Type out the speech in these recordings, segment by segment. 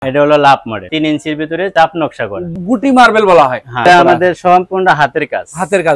এটা হলো লাভ মডেল 3 ইঞ্চির ভিতরে চাপ নকশা করা গুটি মার্বেল বলা হয়। হ্যাঁ আমাদের সম্পূর্ণ হাতের কাজ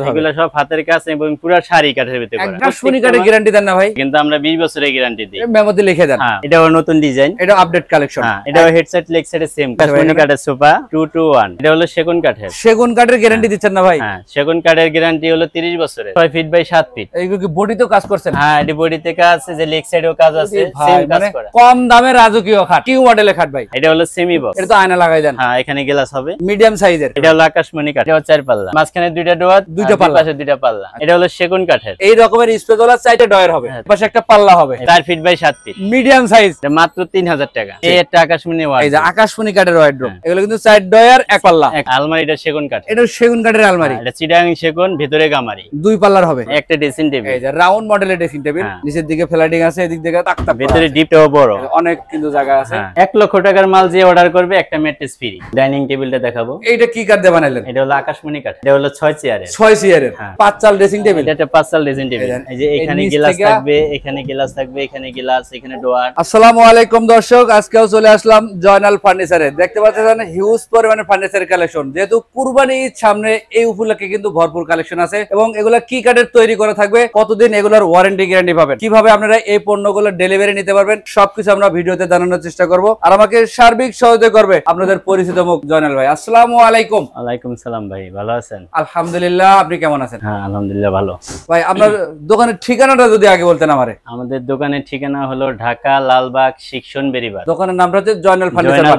হবে। এগুলো সব হাতের কাজ এবং পুরো শাড়ি কাঠের ভিতরে করা। আকাশমণি কাঠের গ্যারান্টি দেন না ভাই? কিন্তু আমরা 20 বছরের গ্যারান্টি দিই। মেমোতে লিখে দেন। হ্যাঁ এটা হলো নতুন ডিজাইন, এটা আপডেট কালেকশন। হ্যাঁ এটা হেডসেট লেগ সাইডে সেম আকাশমণি কাঠের সোফা 221। এটা হলো সেগুন কাঠের। সেগুন কাঠের গ্যারান্টি দিচ্ছেন না ভাই? হ্যাঁ সেগুন কাঠের গ্যারান্টি হলো 30 বছরের, 6 ফিট বাই 7 ফিট। এইগুলো কি বডিতেও কাজ করছেন? হ্যাঁ এটা বডিতে কাজ আছে, যে লেগ সাইডেও কাজ আছে, সেম কাজ করা। কম দামে রাজকীয় খাট, কি মডেলের খাট ভাই? এটা হলো সেমি বক্স। এটা তো আয়না লাগাই দেন। হ্যাঁ এখানে গ্লাস হবে, মিডিয়াম সাইজের। এটা হলো আকাশমণি কাঠ, এটা 4 পাল্লা, মাঝখানে দুইটা ডোর, দুইটা পাল্লা, পাশে দুইটা পাল্লা। এটা হলো সেগুন কাঠের। এই রকমের স্পেসওয়ালা 4টা ডয়ার হবে, পাশে একটা পাল্লা হবে, 4 feet by 7 feet, medium size. এটা মাত্র 3000 টাকা। এই একটা আকাশমণি ওয়ার্ড, এই যে আকাশমণি কাঠের ওয়ার্ডরোব, এগুলো কিন্তু 4 ডয়ার এক পাল্লা। আলমারিটা সেগুন কাঠ, এটা সেগুন কাঠের আলমারি, এটা চিটাগাং সেগুন, ভিতরে গামারি, 2 পাল্লার হবে, একটা ড্রেসিং টেবিল। এই যে রাউন্ড মডেলের ড্রেসিং টেবিল, নিচের দিকে ফ্ল্যাটিং আছে, এদিক থেকে তাকতা, ভিতরে ডিপটাও বড়, অনেক কিন্তু জায়গা আছে। 1 লক্ষ টাকার মাল যে অর্ডার করবে একটা ম্যাট্রেস ফ্রি। ডাইনিং টেবিলটা দেখাবো। এইটা কি কাঠ দিয়ে বানাইলেন? এটা হলো আকাশমণি কাঠ, এটা হলো 6 চেয়ারের, 6 চেয়ারের 5 চাল ড্রেসিং টেবিল। এটা 5 চাল ড্রেসিং টেবিল। এই যে এখানে গ্লাস থাকবে, এখানে গ্লাস থাকবে, এখানে গ্লাস, এখানে ডোর। আসসালামু আলাইকুম দর্শক, আজকেও চলে আসলাম জয়নাল ফার্নিচারে। দেখতে পাচ্ছেন হিউজ পরিমাণে ফার্নিচার কালেকশন। যেহেতু কুরবানি ঈদ সামনে, এই উপলক্ষে কিন্তু ভরপুর কালেকশন আছে এবং এগুলা কি কাঠের তৈরি করা থাকবে, কতদিন এগুলোর ওয়ারেন্টি গ্যারান্টি পাবেন, কিভাবে আপনারা এই পণ্যগুলো ডেলিভারি নিতে পারবেন, সবকিছু আমরা ভিডিওতে জানানোর চেষ্টা করব। আর আমাকে সার্বিক সহায়তা করবে আপনাদের পরিচিত মুখ জয়নাল ভাই। আসসালামু আলাইকুম। ওয়ালাইকুম সালাম ভাই, ভালো আছেন? আলহামদুলিল্লাহ, আপনি কেমন আছেন? হ্যাঁ আলহামদুলিল্লাহ ভালো। ভাই আপনার দোকানের ঠিকানাটা যদি আগে বলতেন আমারে। আমাদের দোকানের ঠিকানা হলো ঢাকা লালবাগ শিক্ষণ বেরিবাদ। দোকানের নামটা হচ্ছে জয়নাল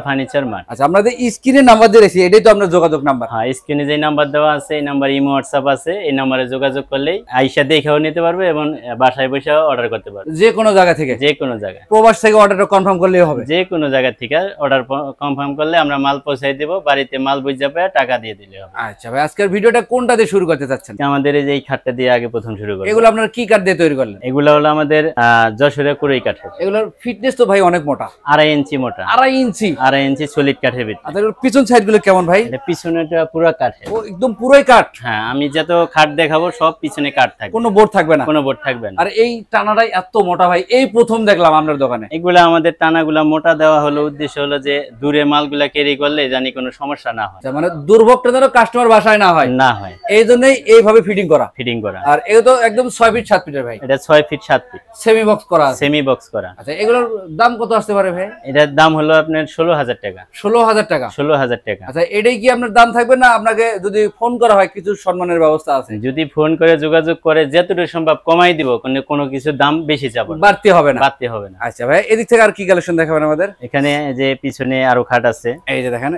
ফার্নিচার মার্ট। আচ্ছা, আমরা যে স্ক্রিনে নাম্বার দিয়েছি এটাই তো আপনার যোগাযোগ নাম্বার? হ্যাঁ স্ক্রিনে যে নাম্বার দেওয়া আছে এই নাম্বার ইমো হোয়াটসঅ্যাপ আছে, এই নম্বরে যোগাযোগ করলেই আইসা দেখেও নিতে পারবে এবং বাসায় বসেও অর্ডার করতে পারবে। যে কোনো জায়গা থেকে? যে কোনো জায়গায়। প্রবাস থেকে অর্ডারটা কনফার্ম করলেই হবে? যে কোনো জায়গা থেকে অর্ডার কনফার্ম করলে আমরা মাল পৌঁছাই দেব, বাড়িতে মাল বুঝে পায় টাকা দিয়ে দিলে হবে। আচ্ছা ভাই, আজকের ভিডিওটা কোনটা দিয়ে শুরু করতে চাচ্ছেন? আমাদের এই যে এই খাটটা দিয়ে আগে প্রথম শুরু করব। এগুলো আপনারা কি কাঠ দিয়ে তৈরি করলেন? এগুলো হলো আমাদের যশোরের কুড়াই কাঠের। এগুলোর ফিটনেস তো ভাই অনেক মোটা, 2.5 ইঞ্চি মোটা। 2.5 ইঞ্চি সলিড কাঠের ভিতরে। আর এর পিছন সাইড গুলো কেমন ভাই? এটা পিছনেটা পুরো কাঠের। ও একদম পুরোই কাঠ? হ্যাঁ আমি যত খাট দেখাবো সব পিছনে কাঠ থাকবে, কোনো বোর্ড থাকবে না? কোনো বোর্ড থাকবে না। আর এই টানাটাই এত মোটা ভাই, এই প্রথম দেখলাম আপনার দোকানে। এগুলো আমাদের টানাগুলা মোটা দেওয়া হলো, উদ্দেশ্য হলো যে দূরে মালগুলা ক্যারি করলে জানি কোনো সমস্যা না হয়, মানে দুর্ভোগটা যেন কাস্টমার বাসায় না হয়। এই জন্যই এইভাবে ফিটিং করা। আর এগুলো তো একদম 6 ফিট 7 ফিটের ভাই? এটা 6 ফিট 7 ফিট সেমি বক্স করা। আচ্ছা এগুলোর দাম কত আসতে পারে ভাই? এটার দাম হলো আপনার 16,000 টাকা। 16,000 টাকা? 16,000 টাকা। আচ্ছা এটাই কি আপনার দাম থাকবে না আপনাকে যদি ফোন করা হয় কিছু সম্মানের ব্যবস্থা আছে? যদি ফোন করে যোগাযোগ করে যতটুকু সম্ভব কমাই দিব, কোনো কিছু দাম বেশি যাব না, বাড়তি হবে না। আচ্ছা ভাই এদিক থেকে আর কি কালেকশন দেখাবেন আমাদের? এখানে যে পিছনে আরো খাট আছে, এই যে দেখেন।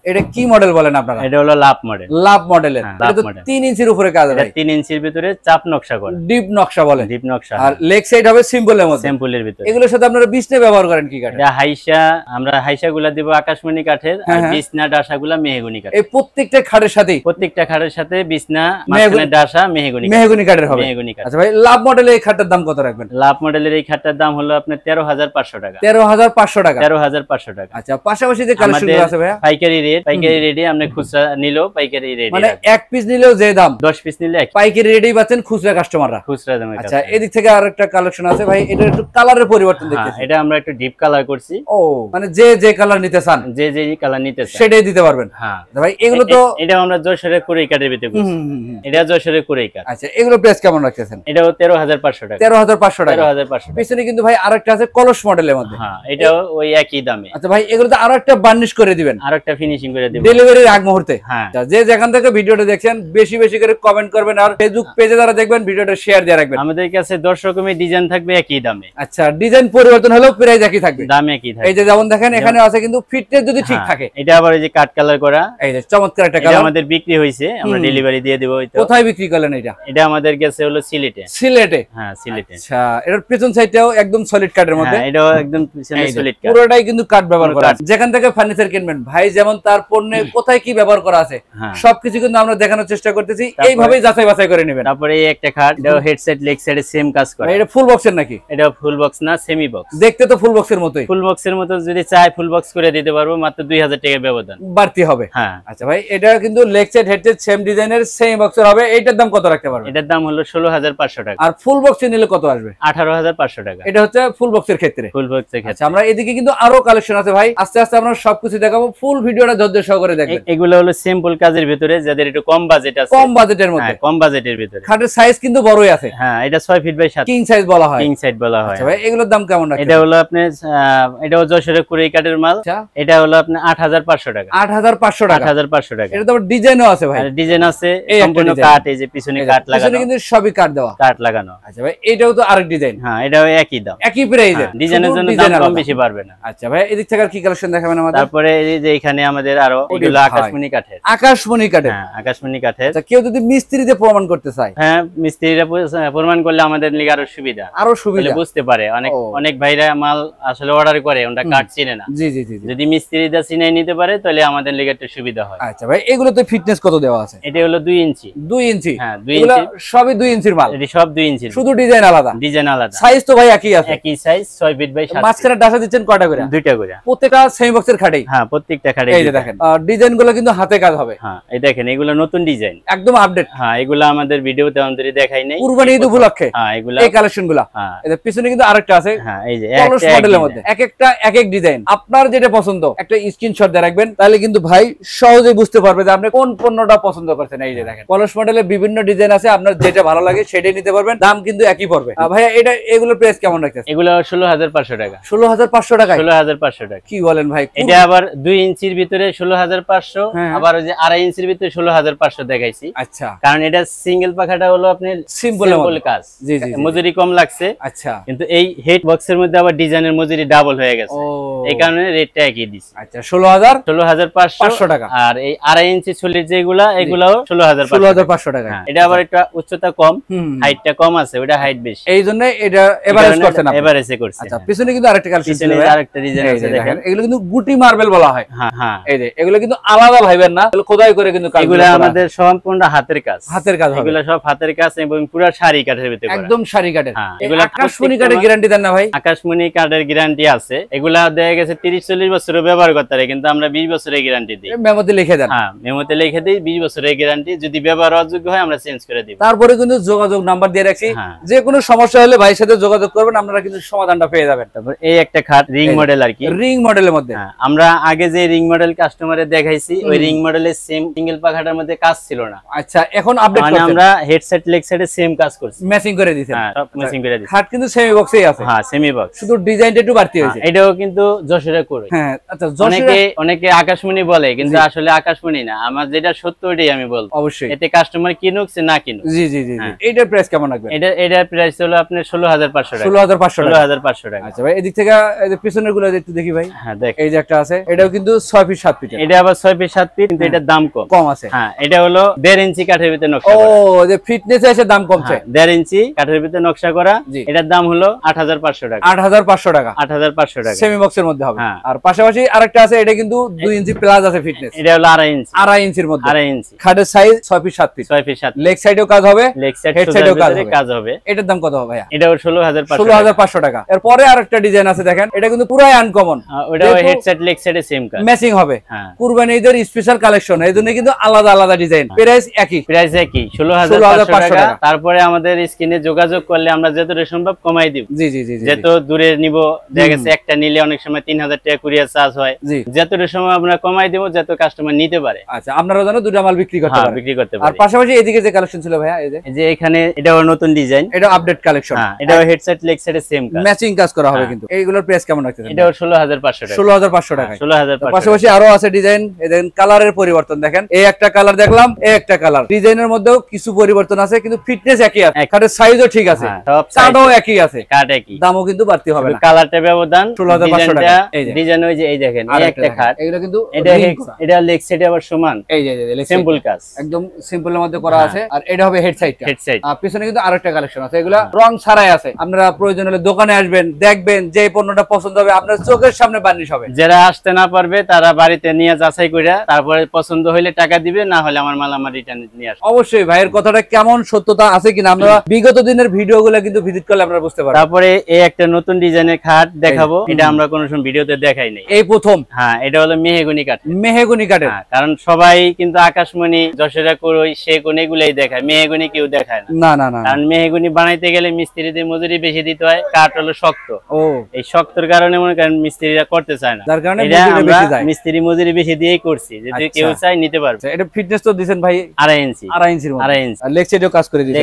এটা কি মডেল বলেন আপনারা? এটা হলো লাভ মডেল। লাভ মডেলের। এটা তো 3 ইঞ্চির উপরে কাজ হয়। 3 ইঞ্চির ভিতরে চাপ নকশা করা, ডিপ নকশা বলে। ডিপ নকশা। আর লেগ সাইড হবে সিম্পলের মধ্যে, সিম্পলের ভিতরে। এগুলোর সাথে আপনারা বিছনা ব্যবহার করেন কি কাঠ? এটা হাইসা, আমরা হাইসাগুলা দেব আকাশমণি কাঠের, আর বিছনা ডাসাগুলা মেহগনি কাঠের। এই প্রত্যেকটা খাটের সাথে বিছনা মাঝখানে ডাসা মেহগনি কাঠের হবে। আচ্ছা ভাই লাভ মডেলের এই খাটটার দাম কত রাখবেন? লাভ মডেলের এই খাটটার দাম হলো আপনার 13,500 টাকা। 13,500 টাকা? 13,500 টাকা। আচ্ছা পাশাপাশি যে কালেকশনগুলো আছে ভাই? পাইকারি রেটে আপনি খুচরা নিলেও পাইকারি রেট, মানে এক পিস নিলেও যে দাম, 10 পিস নিলে পাইকারি রেটেই পাচ্ছেন খুচরা কাস্টমাররা, খুচরা দামে। আচ্ছা এদিক থেকে আরেকটা কালেকশন আছে ভাই, এটা একটু কালারের পরিবর্তন দেখতেছি। এটা আমরা একটু ডিপ কালার করছি। ও মানে যে কালার নিতে চান, যে কালার নিতে চান সেটাই দিতে পারবেন। হ্যাঁ ভাই এগুলো তো এটা আমরা যশোরের কুড়াই কাঠের ভিতরে করছি। এটা যশোরের কুড়াই কাঠ। আচ্ছা এগুলো প্রাইস কেমন রাখতেছেন? এটাও 13,500 টাকা। 13,500 টাকা। 13,500। পিছনে কিন্তু ভাই আরেকটা আছে কলস মডেলের মধ্যে। হ্যাঁ এটাও ওই একই দামে। আচ্ছা ভাই এগুলোতে আরেকটা বার্নিশ করে দিবেন, আরেকটা ফিনিশিং করে দিবেন ডেলিভারির আগ মুহূর্তে। হ্যাঁ যে যেখান থেকে ভিডিওটা দেখছেন বেশি বেশি করে কমেন্ট করবেন, আর ফেসবুক পেজে যারা দেখবেন ভিডিওটা শেয়ার দিয়ে রাখবেন। আমাদের কাছে 10 রকমের ডিজাইন থাকবে একই দামে। আচ্ছা ডিজাইন পরিবর্তন হলেও প্রাইস একই থাকবে, দাম একই থাকবে। এই যে যেমন দেখেন এখানে আছে কিন্তু ফিটনেস যদি ঠিক থাকে। এটা আবার এই যে কাট কালার করা, এই যে চমৎকার একটা কালার। আমাদের বিক্রি হইছে, আমরা ডেলিভারি দিয়ে দেব। কোথায় বিক্রি করলেন এটা? এটা আমাদের কাছে হলো সিলেটে। হ্যাঁ সিলেটে। আচ্ছা এর পেছন সাইডটাও একদম সলিড কাঠের মধ্যে? হ্যাঁ এটাও একদম পিছনে সলিড কাঠ, পুরোটাই কিন্তু কাঠ ব্যবহার করা আছে। যেখান থেকে ফার্নিচার কিনবেন ভাই, যেমন তার পণ্যে কোথায় কি ব্যবহার করা আছে সবকিছু কিন্তু আমরা দেখানোর চেষ্টা করতেছি, এইভাবেই যাচাই বাছাই করে নেবেন। তারপরে এই একটা খাট, এটাও হেডসেট লেগ সাইডে সেম কাজ করে। এটা ফুল বক্সের নাকি? এটা ফুল বক্স না, সেমি বক্স। দেখতে তো ফুল বক্সের মতোই। ফুল বক্সের মতো যদি চাই ফুল বক্স করে দিতে পারবো, মাত্র 2,000 টাকা ব্যবধান বাড়তি হবে। হ্যাঁ আচ্ছা ভাই এটা কিন্তু লেগ সাইড হেডসেট সেম ডিজাইনের সেম বক্সের হবে, এইটার দাম কত রাখতে পারবেন? এটার দাম হলো 16,500 টাকা। আর ফুল বক্সে নিলে কত আসবে? 18,500 টাকা। এটা হচ্ছে ফুল বক্সের ক্ষেত্রে। ফুল বক্সের ক্ষেত্রে। আচ্ছা আমরা এদিকে কিন্তু আরো কালেকশন আছে ভাই, ভাই আস্তে আস্তে আমরা সবকিছু দেখাবো, ফুল ভিডিওটা ধৈর্য সহকারে দেখবেন। এগুলো হলো সিম্পল কাজের ভিতরে, যাদের একটু কম বাজেট আছে, কম বাজেটের মধ্যে, কম বাজেটের ভিতরে। খাটের সাইজ কিন্তু বড়ই আছে। হ্যাঁ, এটা 6 ফিট বাই 7, কিং সাইজ বলা হয়, কিং সাইজ বলা হয়। আচ্ছা ভাই এগুলোর দাম কেমন রাখছেন? এটা হলো আপনি এটাও যশোরের কুড়ি কাঠের মাল। আচ্ছা, এটা হলো আপনি 8500 টাকা। 8500 টাকা। 8500 টাকা। এটা তো ডিজাইনও আছে ভাই, আর ডিজাইন আছে, এই সম্পূর্ণ একটা কাঠ, এই যে পিছনে কাঠ লাগানো, পিছনে কিন্তু সবই কাঠ দেওয়া, কাঠ লাগানো। আচ্ছা ভাই এটাও তো আরেক ডিজাইন। হ্যাঁ, এটাও একই দাম, একই প্রাইসে, ডিজাইনের জন্য দাম কম বেশি পারবে না। আচ্ছা ভাই এদিক থেকে আর কি কালেকশন দেখাবেন আমাদের? তারপরে এই যে এখানে আমাদের আরো এগুলো আকাশমণি কাঠের। আকাশমণি কাঠের, হ্যাঁ, আকাশমণি কাঠের। আচ্ছা কেউ যদি মিস্ত্রিতে প্রমাণ করতে চায়, হ্যাঁ, মিস্ত্রিরা প্রমাণ করলে আমাদের লিগে আরো সুবিধা, আরো সুবিধা, বুঝতে পারে। অনেক ভাইরা মাল আসলে অর্ডার করে, ওটা কাঠ চিনে না। জি জি জি, যদি মিস্ত্রিটা চিনে নিতে পারে তাহলে আমাদের লিগে একটু সুবিধা হয়। আচ্ছা ভাই এগুলো তো ফিটনেস কত দেওয়া আছে? এটা হলো 2 ইঞ্চি। 2 ইঞ্চি? হ্যাঁ, 2 এগুলো ইঞ্চি, সবই 2 ইঞ্চির মাল? এটি সব 2 ইঞ্চি, শুধু ডিজাইন আলাদা, ডিজাইন আলাদা। সাইজ তো ভাই একই আছে, একই সাইজ, 6 ফিট বাই 7। মাঝখানে ডাসা দিচ্ছেন কয়টা করে? 2টা করে, প্রত্যেকটা সেমি বক্সের খাটেই? হ্যাঁ, প্রত্যেকটা খাটে। এই যে দেখেন ডিজাইন গুলো কিন্তু হাতে কাজ হবে। হ্যাঁ, এই দেখেন এগুলো নতুন ডিজাইন, একদম আপডেট। হ্যাঁ, এগুলো আমাদের ভিডিওতে আমাদের দেখাই নাই, কুরবানি ঈদ উপলক্ষে হ্যাঁ এগুলো, এই কালেকশন গুলো। হ্যাঁ, এদের পিছনে কিন্তু আরেকটা আছে, হ্যাঁ, এই যে পলস মডেলের মধ্যে, এক একটা এক এক ডিজাইন। আপনার যেটা পছন্দ একটা স্ক্রিনশট দিয়ে রাখবেন, তাহলে কিন্তু ভাই সহজেই বুঝতে পারবে যে আপনি কোন পণ্যটা পছন্দ করছেন। এই যে দেখেন পলস মডেলের বিভিন্ন ডিজাইন আছে, আপনার যেটা ভালো লাগে সেটাই নিতে পারবেন, দাম কিন্তু একই পড়বে। ভাইয়া এটা এগুলোর প্রাইস কেমন রাখতেছেন? এগুলো 16500 টাকা। 16500 টাকায়? 16500 টাকা। কি বলেন ভাই? এটা আবার 2 ইঞ্চির ভিতরে 16500, হ্যাঁ। আবার ওই যে 2.5 ইঞ্চির ভিতরে 16500 দেখাইছি। আচ্ছা, কারণ এটা সিঙ্গেল পাখাটা হলো আপনি সিম্পল কাজ, জি জি, মজুরি কম লাগছে। আচ্ছা, কিন্তু এই হেড বক্সের মধ্যে আবার ডিজাইনের মজুরি ডাবল হয়ে গেছে, ও এই কারণে রেটটা একই দিছি। আচ্ছা 16500 টাকা। আর এই 2.5 ইঞ্চি চুলির যেগুলা, এগুলাও 16500 টাকা। এটা আবার একটা উচ্চতা কম, হাইটটা কম আছে, ওটা হাইট বেশি, এই জন্য এটা এভারেজ করছেন আপনি? এভারেজে করছি। আচ্ছা পিছনে কিন্তু আরেকটা কালেকশন ছিল, আরেকটা ডিজাইন আছে দেখেন, এগুলো কিন্তু গুটি মার্বেল বলা হয়। হ্যাঁ হ্যাঁ, এই যে এগুলো কিন্তু আলাদা ভাইবেন না, এগুলো খোদাই করে কিন্তু কাজ, এগুলো আমাদের সম্পূর্ণ হাতের কাজ, হাতের কাজ হবে। এগুলো সব হাতের কাজ এবং পুরো শাড়ি কাঠের ভিতরে, একদম শাড়ি কাঠের। হ্যাঁ, এগুলো আকাশমণি কাঠের গ্যারান্টি দেন না ভাই? আকাশমণি কাঠের গ্যারান্টি আছে, এগুলা দেখা গেছে 30-40 বছরের ব্যবহার করতে পারে, কিন্তু আমরা 20 বছরের গ্যারান্টি দিই। মেমোতে লিখে দেন? হ্যাঁ, মেমোতে লিখে দিই 20 বছরের গ্যারান্টি, যদি ব্যবহার অযোগ্য হয় আমরা চেঞ্জ করে দিব। তারপরে কিন্তু যোগাযোগ নাম্বার দিয়ে রাখছি, যে কোনো সমস্যা হলে ভাইয়ের সাথে যোগাযোগ করবেন, আপনারা কিন্তু সমাধানটা পেয়ে যাবেন। তারপর এই একটা খাট রিং মডেল আর কি, রিং মডেলের মধ্যে। আমরা আগে যে রিং মডেল কাস্টমারে দেখাইছি, ওই রিং মডেলের সেম সিঙ্গেল পাখাটার মধ্যে কাজ ছিল না। আচ্ছা এখন আপডেট মানে আমরা হেডসেট লেগ সাইডে সেম কাজ করছি, ম্যাচিং করে দিয়েছেন? হ্যাঁ, সব ম্যাচিং করে দিয়েছি। খাট কিন্তু সেমি বক্সেই আছে? হ্যাঁ, সেমি বক্স, শুধু ডিজাইনটা একটু বাড়তি হয়েছে। এটাও কিন্তু যশোরে করে। হ্যাঁ, আচ্ছা অনেকে আকাশমণি বলে, কিন্তু আসলে আকাশমণি না, আমার যেটা সত্য ওটাই আমি বলবো। অবশ্যই, এতে কাস্টমার কিনুক সে না কিনুক। জি জি জি, এইটার প্রাইস কেমন রাখবেন? এটার প্রাইস হলো আপনার 16500 টাকা। 16500 টাকা। আচ্ছা ভাই এদিক থেকে এই যে পিছনের গুলো একটু দেখি ভাই। হ্যাঁ দেখ, এই যে একটা আছে, এটাও কিন্তু 6 ফিট 7 ফিট। এটা আবার 6 ফিট 7 ফিট, কিন্তু এটার দাম কম আছে। হ্যাঁ, এটা হলো 1.5 ইঞ্চি কাঠের ভিতরে নকশা ও, করা। যে ফিটনেস এসে দাম কমছে। 1.5 ইঞ্চি কাঠের ভিতরে নকশা করা, এটার দাম হলো 8500 টাকা। 8500 টাকা, 8500 টাকা, সেমি বক্সের মধ্যে হবে। হ্যাঁ। আর পাশাপাশি আরেকটা আছে, এটা কিন্তু 2 ইঞ্চি প্লাস আছে ফিটনেস। এটা হলো 2.5 ইঞ্চি, 2.5 ইঞ্চির মধ্যে। 2.5 ইঞ্চি খাটের size 6 feet 7 feet. 6 feet 7 leg সাইডেও কাজ হবে, লেগ সাইড হেড সাইডেও কাজ হবে। এটার দাম কত হবে ভাইয়া? এটা 16500 16500 টাকা। এরপরে আরেকটা ডিজাইন আছে দেখেন, এটা কিন্তু পুরাই আনকমন, ওটা হেড সাইড লেগ সাইডে সেম কাজ, ম্যাচিং হবে। হ্যাঁ, কুরবানি ঈদের স্পেশাল কালেকশন, এইজন্য কিন্তু আলাদা আলাদা ডিজাইন, প্রাইস একই, প্রাইস একই 16500 টাকা। তারপরে আমাদের স্ক্রিনে যোগাযোগ করলে আমরা যতটা সম্ভব কমাই দিব। জি জি জি, যত দূরে নিব, দেখা গেছে একটা নিলে অনেক সময় 3000 টাকা কুরিয়ার চার্জ হয়, যতটা সময় আমরা কমাই দিব, যত কাস্টমার নিতে পারে। আচ্ছা, আপনারা জানো দুটো মাল বিক্রি করতে পারেন, বিক্রি করতে আর পারে। পাশাপাশি এদিকে যে কালেকশন ছিল ভাইয়া, এই যে এখানে এটাও নতুন ডিজাইন, এটা আপডেট কালেকশন। হ্যাঁ, এটাও হেডসেট লেগ সাইডে সেম কাজ, ম্যাচিং কাজ করা হবে। কিন্তু এইগুলোর প্রাইস কেমন রাখতেছেন? এটাও 16500 টাকা। 16500 টাকা। 16500। পাশাপাশি আরো আছে ডিজাইন, দেখেন কালারের পরিবর্তন দেখেন, এই একটা কালার দেখলাম, এই একটা কালার, ডিজাইনের মধ্যেও কিছু পরিবর্তন আছে, কিন্তু ফিটনেস একই আছে, খাটের সাইজও ঠিক আছে, কাঠও একই আছে, কাঠ একই, দামও কিন্তু বাড়তি হবে না। কালারটা ব্যবধান 16500 টাকা। ডিজাইন ওই যে এই দেখেন, এই একটা খাট, এগুলো কিন্তু এটা লেগ সাইডে আবার সমান, এই যে সিম্পল কাজ, একদম সিম্পলের মধ্যে করা আছে। আর এটা হবে হেড সাইড, আর পিছনে কিন্তু আরেকটা কালেকশন আছে, এগুলা রং ছাড়াই আছে। আপনারা প্রয়োজন হলে দোকানে আসবেন, দেখবেন, যে পণ্যটা পছন্দ হবে আপনার চোখের সামনে বার্নিশ হবে। যারা আসতে না পারবে তারা বাড়িতে নিয়ে যাচাই করে তারপরে পছন্দ হইলে টাকা দিবে, না হলে আমার মাল আমার রিটার্ন নিয়ে আসবে। অবশ্যই ভাইয়ের কথাটা কেমন সত্যতা আছে কিনা আমরা বিগত দিনের ভিডিওগুলো কিন্তু ভিজিট করলে আমরা বুঝতে পারবো। তারপরে এই একটা নতুন ডিজাইনের খাট দেখাবো, এটা আমরা কোনো সময় ভিডিওতে দেখাই নাই, এই প্রথম। হ্যাঁ, এটা হলো মেহগনি কাঠ। মেহগনি কাঠের, কারণ সবাই কিন্তু আকাশমণি, যশোরা করই, সেগুন এগুলাই দেখায়, মেহগনি কেউ দেখায় না। না না, কারণ মেহগনি বানাইতে গেলে মিস্ত্রিদের মজুরি বেশি দিতে হয়, কাঠ হলো শক্ত। ও, এই শক্তর কারণে মনে করেন মিস্ত্রিরা করতে চায় না, যার কারণে এটা মজুরি আমরা বেশি যায়। মিস্ত্রি মজুরি বেশি দিয়েই করছি, যদি আচ্ছা। কেউ চায় নিতে পারবে। এটা ফিটনেস তো দিবেন ভাই 2.5 ইঞ্চি, 2.5 ইঞ্চির মতো, 2.5 ইঞ্চি। আর লেগ সাইডেও কাজ করে দিবেন।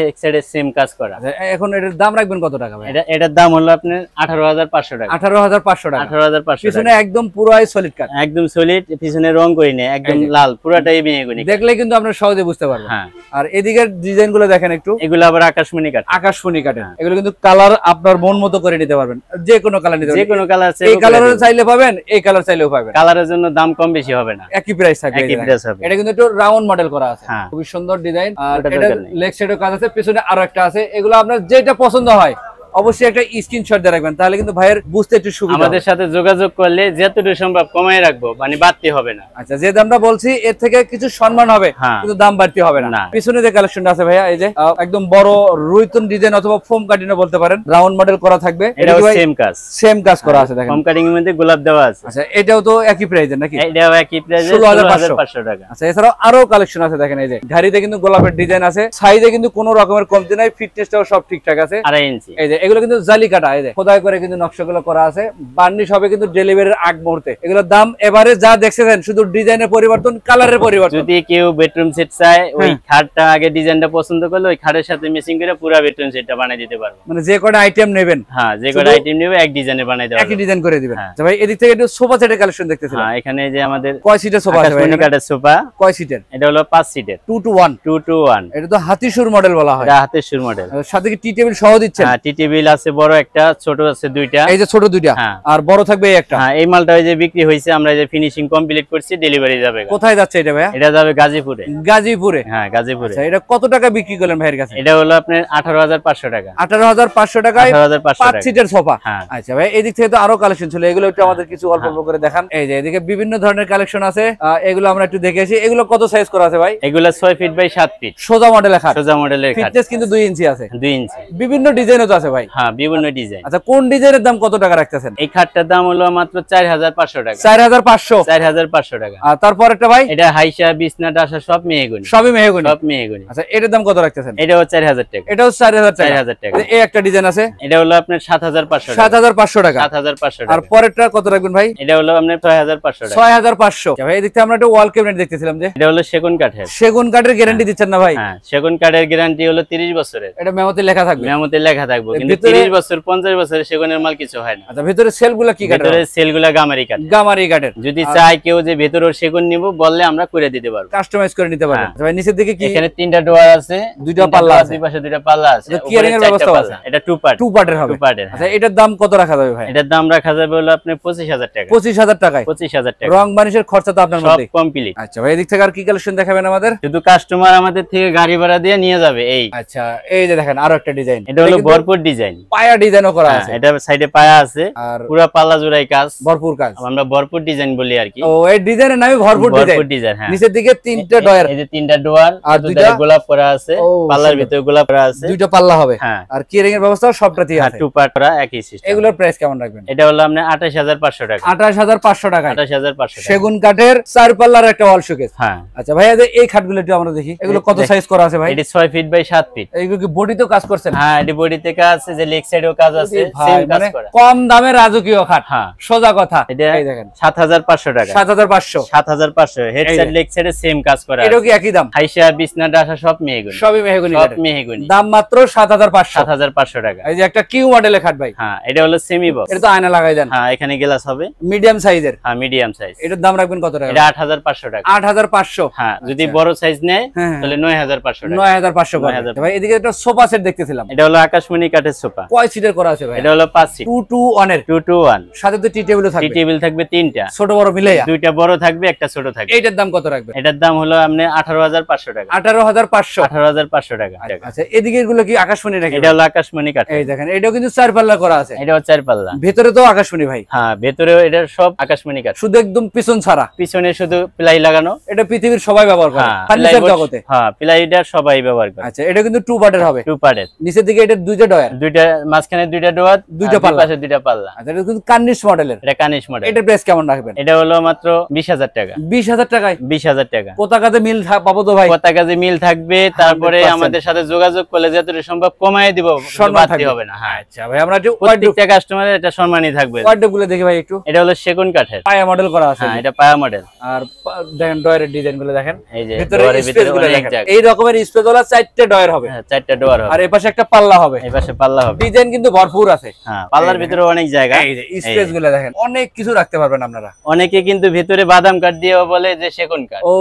এক সাইডে সেম কাজ করা। আচ্ছা, এখন এটার দাম রাখবেন কত টাকা ভাই? এটার দাম হলো আপনার 18,500 টাকা। 18,500 টাকা। 18,500 পিছনে টাকা একদম পুরাই সলিড কাট, একদম সলিড, পিছনে রং করি না, একদম এই যে। লাল, পুরাটাই মেহগনি। দেখলে কিন্তু আপনারা সহজে বুঝতে পারবেন। হ্যাঁ, আর এদিকের ডিজাইন গুলো দেখেন একটু, এগুলো আবার আকাশমণি কাঠ, আকাশমণি কাটের। এগুলো কিন্তু কালার আপনার মন মতো করে নিতে পারবেন, যে কোনো কালার নিতে যে পারবেন। কোনো কালার এই কালারও চাইলে পাবেন, এই কালার চাইলেও পাবেন। কালারের জন্য দাম কম বেশি হবে না, একই প্রাইস থাকবে। একই প্রাইস হবে। এটা কিন্তু একটু রাউন্ড মডেল করা আছে, হ্যাঁ। খুবই সুন্দর ডিজাইন। আর ওটা এটা দরকার নেই। লেগ সাইডেও কাজ আছে, পিছনে আরো একটা আছে। এগুলো আপনার যেটা পছন্দ হয় অবশ্যই একটা স্ক্রিনশট দিয়ে রাখবেন, তাহলে কিন্তু ভাইয়ের বুঝতে একটু সুবিধা হবে। আমাদের সাথে যোগাযোগ করলে যতটুকু সম্ভব কমায় রাখবো, মানে বাড়তি হবে না। আচ্ছা, যে দামটা বলছি এর থেকে কিছু সম্মান হবে, হ্যাঁ। কিন্তু দাম বাড়তি হবে না। না। পিছনে যে কালেকশনটা আছে ভাইয়া, এই যে একদম বড় রুইতন ডিজাইন অথবা ফোম কাটিংও বলতে পারেন, রাউন্ড মডেল করা থাকবে। এটাও সেম কাজ, সেম কাজ করা আছে দেখেন। হোম কাটিং এর মধ্যে গোলাপ দেওয়া আছে। আচ্ছা, এটাও তো একই প্রাইসের নাকি? এটাও একই প্রাইসে 16,500 টাকা। আচ্ছা, এছাড়াও আরো কালেকশন আছে দেখেন, এই যে ঘাড়িতে কিন্তু গোলাপের ডিজাইন আছে, সাইজে কিন্তু কোনো রকমের কমতি নাই, ফিটনেসটাও সব ঠিকঠাক আছে। 2.5 ইঞ্চি। এই যে এগুলো কিন্তু জালি কাটা, এই যে খোদাই করে কিন্তু নকশাগুলো করা আছে, বার্নিশ হবে কিন্তু ডেলিভারির আগ মুহূর্তে। এগুলোর দাম এবারে যা দেখছেন শুধু ডিজাইনের পরিবর্তন, কালারের পরিবর্তন। যদি কেউ বেডরুম সেট চায়, ওই হ্যাঁ। খাটটা আগে ডিজাইনটা পছন্দ করলে ওই খাটের সাথে ম্যাচিং করে পুরো বেডরুম সেটটা বানিয়ে দিতে পারবো। মানে যে কটা আইটেম নেবেন, হ্যাঁ, যে শুধু কোনো আইটেম নেবে এক ডিজাইনে বানিয়ে দেওয়া একই যাবে। ডিজাইন করে দিবেন। হ্যাঁ। আচ্ছা ভাই, এদিক থেকে একটু সোফা সেটের কালেকশন দেখতেছিলাম। হ্যাঁ, এখানে যে আমাদের কয় সিটের সোফা আছে ভাই? আকাশমণি কাঠের সোফা, কয় সিটের? এটা হলো 5 সিটের, 2 to 1। 2 to 1। এটা তো হাতিসুর মডেল বলা হয়। এটা হাতের সুর মডেল। আর সাথে কি টি টেবিল সহ দিচ্ছেন? হ্যাঁ, টি টেবিল আছে বড় একটা, ছোট আছে দুইটা। এই যে ছোট দুইটা, হ্যাঁ। আর বড় থাকবে এই একটা। হ্যাঁ, এই মালটা ওই যে বিক্রি হয়েছে, আমরা যে ফিনিশিং কমপ্লিট করছি, ডেলিভারি যাবে। কোথায় যাচ্ছে এটা ভাইয়া? এটা যাবে গাজীপুরে। গাজীপুরে। হ্যাঁ, গাজীপুরে। আচ্ছা, এটা কত টাকা বিক্রি করলেন ভাইয়ের কাছে? এটা হলো আপনার 18,500 টাকা। 18,500 টাকায় 18,500 5 টাকা। সিটের সোফা। হ্যাঁ। আচ্ছা ভাই, এদিক থেকে তো আরো কালেকশন ছিল, এগুলো একটু আমাদের কিছু অল্প অল্প করে দেখান। এই যে এদিকে বিভিন্ন ধরনের কালেকশন আছে, এগুলো আমরা একটু দেখেছি। এগুলো কত সাইজ করা আছে ভাই? এগুলা 6 ফিট বাই 7 ফিট, সোজা মডেলের খাট, সোজা মডেলের খাট। ফিটনেস কিন্তু 2 ইঞ্চি আছে, 2 ইঞ্চি। বিভিন্ন ডিজাইনও তো আছে ভাই। হ্যাঁ, বিভিন্ন ডিজাইন। আচ্ছা, কোন ডিজাইনের দাম কত টাকা রাখতেছেন? এই খাটটার দাম হলো মাত্র 4,500 টাকা। 4,500। 4,500 টাকা। আর তারপর একটা ভাই, এটা হাইসা বিছনা ডাসা সব মেহগনি, সবই মেহগনি। সব মেহগনি। আচ্ছা, এটার দাম কত রাখতেছেন? এটাও 4,000 টাকা। এটাও 4,000 টাকা। 4,000 টাকা। এই একটা ডিজাইন আছে, এটা হলো আপনার 7,500 টাকা। 7,500 টাকা। 7,500 আর টাকা। পরেরটা কত রাখবেন ভাই? এটা হলো আপনার 6,500 টাকা। 6,500। ভাই, এদিক থেকে আমরা একটা ওয়াল ক্যাবিনেট দেখতেছিলাম, যে এটা হলো সেগুন কাঠের। সেগুন কাঠের গ্যারান্টি দিচ্ছেন না ভাই? হ্যাঁ, সেগুন কাঠের গ্যারান্টি হলো 30 বছরের। এটা মেমোতে লেখা থাকবে? মেমোতে লেখা থাকবে, কিন্তু ভিতরে- 30 বছর 50 বছরের সেগুনের মাল কিছু হয় না। আচ্ছা, ভিতরে সেলগুলো কি কাঠের? ভিতরে সেলগুলা গামারি কাঠ। গামারি কাঠের। যদি চাই কেউ যে ভেতরের সেগুন নিব বললে আমরা করে দিতে পারবো। কাস্টমাইজ করে নিতে পারবেন। হ্যাঁ। আচ্ছা ভাই, নিচের দিকে কি? এখানে 3টা ডোর আছে, দুইটা পাল্লা আছে। দুই পাশে 2টা পাল্লা আছে, এটা উপরে কেয়ারিং এর 4টা ব্যবস্থা পাল্লা। আছে? এটা 2 পার্ট। 2 পার্টের হবে। 2 পার্টের। আচ্ছা, এটার দাম কত রাখা যাবে ভাই? এটার দাম রাখা যাবে হলো আপনার 25,000 টাকা। 25,000 টাকায়? 25,000 টাকা। রং বানিশের খরচা তো আপনার সব মধ্যে? কমপ্লিট। আচ্ছা ভাই, এদিক থেকে আর কি কালেকশন দেখাবেন আমাদের? শুধু কাস্টমার আমাদের থেকে গাড়ি ভাড়া দিয়ে নিয়ে যাবে। এই আচ্ছা, এই যে দেখেন আরো একটা ডিজাইন, এটা হলো ভরপুর ডিজাইন। পায়া ডিজাইনও করা হ্যাঁ, আছে, এটা সাইডে পায়া আছে, আর পুরো পাল্লা জোড়াই কাজ, ভরপুর কাজ। আমরা ভরপুর ডিজাইন বলি আর কি। ও, এই ডিজাইনের নামে ভরপুর ডিজাইন। ভরপুর ডিজাইন। হ্যাঁ, নিচের দিকে 3টা ডয়ার, এই যে 3টা ডোয়ার আর আর দুইটা গোলাপ করা আছে, ও, পাল্লার সুন্দর। ভিতরে গোলাপ করা আছে। 2টা পাল্লা হবে। হ্যাঁ, আর কিয়ারিং এর ব্যবস্থা সবটাতেই আছে। 2 পার্ট করা একই সিস্টেম। এগুলোর প্রাইস কেমন রাখবেন? এটা হলো আপনার 28,500 টাকা। 28,500 টাকায় 28,500 টাকা। সেগুন কাঠের 4 পাল্লার একটা ওয়াল শোকেস। হ্যাঁ, আচ্ছা ভাই, এই খাটগুলো একটু আমরা দেখি, এগুলো কত সাইজ করা আছে ভাই? এটি 6 ফিট বাই 7 ফিট। এইগুলো কি বডিতেও কাজ করছেন? হ্যাঁ, এটি বডিতে কাজ আছে, যে লেগ সাইডেও কাজ আছে, ভাই, সেম কাজ মানে করা। কম দামে রাজকীয় খাট, হ্যাঁ, সোজা কথা। এটা এই দেখেন 7,500 টাকা। 7,500। 7,500 হেড এই সাইড যে। লেগ সাইডে সেম কাজ করা এটাও আছে। কি একই দাম? হাইসা বিছনা ডাসা সব মেহগনি, সবই মেহগনি সব কাঠের। মেহগনি। দাম মাত্র 7,500। 7,500 টাকা। এই যে একটা কিউ মডেলের খাট ভাই, হ্যাঁ, এটা হলো সেমি বক্স। এটা তো আয়না লাগাই দেন। হ্যাঁ, এখানে গ্লাস হবে, মিডিয়াম সাইজের। হ্যাঁ, মিডিয়াম সাইজ। এটার দাম রাখবেন কত টাকা? এটা 8,500 টাকা। 8,500। হ্যাঁ, যদি আচ্ছা। বড় সাইজ নেয় হ্যাঁ, তাহলে 9,500 টাকা। 9,500 করে। 9,500 ভাই, এদিকে একটা সোফা সেট দেখতেছিলাম, এটা হলো আকাশমণি কাঠের সোফা। কয় সিটের করা আছে ভাই? এটা হলো 5 সিট। 2 to 1 এর। 2 to 1। সাথে তো টি টেবিলও টি থাকবে, টেবিল থাকবে 3টা, ছোট বড় মিলাইয়া। 2টা বড় থাকবে, একটা ছোট থাকবে। এইটার দাম কত রাখবেন? এটার দাম হলো আপনি 18,500 টাকা। 18,500। 18,500 টাকা। আচ্ছা, এদিকে এগুলো কি আকাশমণি নাকি? এটা হলো আকাশমণি কাঠ। এই দেখেন, এটাও কিন্তু 4 পাল্লা করা আছে। এটাও 4 পাল্লা। ভেতরে তো আকাশমণি ভাই। হ্যাঁ, ভেতরেও এটা সব আকাশমণি কাঠ, শুধু একদম পিছন ছাড়া। পিছনে শুধু প্লাই লাগানো। এটা পৃথিবীর সবাই ব্যবহার করে হ্যাঁ, ফার্নিচার plywood- জগতে। হ্যাঁ, প্লাইটা সবাই ব্যবহার করে। আচ্ছা, এটা কিন্তু 2 পার্টের হবে। 2 পার্টের। নিচের দিকে এটা 2টা ডয়ার। দুইটা মাঝখানে দুইটা ডোয়ার, দুইটা পাল্লা, পাশে দুইটা পাল্লা। আচ্ছা এটা কিন্তু কার্নিশ মডেলের, এটা কানিশ মডেল। এটা প্রাইস কেমন রাখবেন? এটা হলো মাত্র 20,000 টাকা। 20,000 টাকায় 20,000 টাকা। পতাকাতে মিল পাবো তো ভাই? পতাকাতে মিল থাকবে, তারপরে আমাদের সাথে যোগাযোগ করলে যতটুকু সম্ভব কমায় দিব, বাড়তি হবে না। হ্যাঁ আচ্ছা ভাই আমরা যে প্রত্যেকটা কাস্টমারের এটা সম্মানই থাকবে। ওয়ার্ডরোব গুলো দেখি ভাই একটু। এটা হলো সেগুন কাঠের, পায়া মডেল করা আছে। হ্যাঁ এটা পায়া মডেল। আর দেখেন ডয়ারের ডিজাইন গুলো দেখেন, এই যে ভিতরে ডোয়ারের স্পেস ভিতরে গুলো অনেক দেখেন, জায়গা। এই রকমের স্পেস ওলা 4টে ডয়ার হবে। হ্যাঁ 4টা ডোয়ার হবে। আর এই পাশে একটা পাল্লা হবে, এই পাশে পাল্লা হবে। ডিজাইন কিন্তু ভরপুর আছে। হ্যাঁ পাল্লার ভিতরে অনেক জায়গা। এই যে স্পেস গুলো দেখেন, অনেক কিছু রাখতে পারবেন আপনারা। অনেকে কিন্তু ভিতরে বাদাম কাঠ দিয়ে বলে যে সেগুন কাঠ, ও